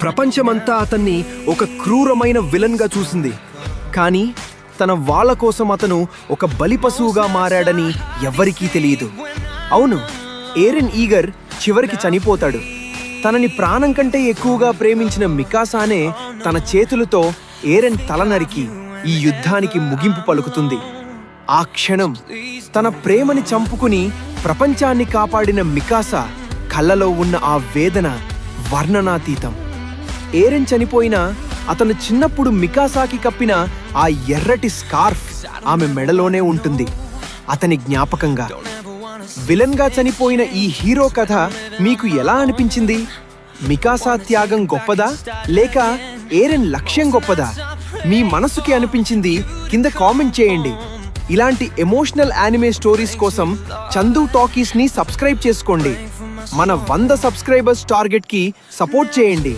ప్రపంచమంతా అతన్ని ఒక క్రూరమైన విలన్గా చూసింది. కానీ తన వాళ్ళ కోసం అతను ఒక బలిపశువుగా మారాడని ఎవ్వరికీ తెలియదు. అవును, ఏరెన్ ఈగర్ చివరికి చనిపోతాడు. తనని ప్రాణం కంటే ఎక్కువగా ప్రేమించిన మికాసానే తన చేతులతో ఏరెన్ తల నరికి ఈ యుద్ధానికి ముగింపు పలుకుతుంది. ఆ క్షణం తన ప్రేమని చంపుకుని ప్రపంచాన్ని కాపాడిన మికాసా కళ్ళలో ఉన్న ఆ వేదన వర్ణనాతీతం. ఏరెన్ చనిపోయినా అతను చిన్నప్పుడు మికాసాకి కప్పిన ఆ ఎర్రటి స్కార్ఫ్ ఆమె మెడలోనే ఉంటుంది, అతని జ్ఞాపకంగా. విలన్గా చనిపోయిన ఈ హీరో కథ మీకు ఎలా అనిపించింది? మికాసా త్యాగం గొప్పదా లేక ఏరెన్ లక్ష్యం గొప్పదా? మీ మనసుకి అనిపించింది కింద కామెంట్ చేయండి. ఇలాంటి ఎమోషనల్ యానిమే స్టోరీస్ కోసం చందు టాకీస్ ని సబ్స్క్రైబ్ చేసుకోండి. మన 100 సబ్స్క్రైబర్స్ టార్గెట్ కి సపోర్ట్ చేయండి.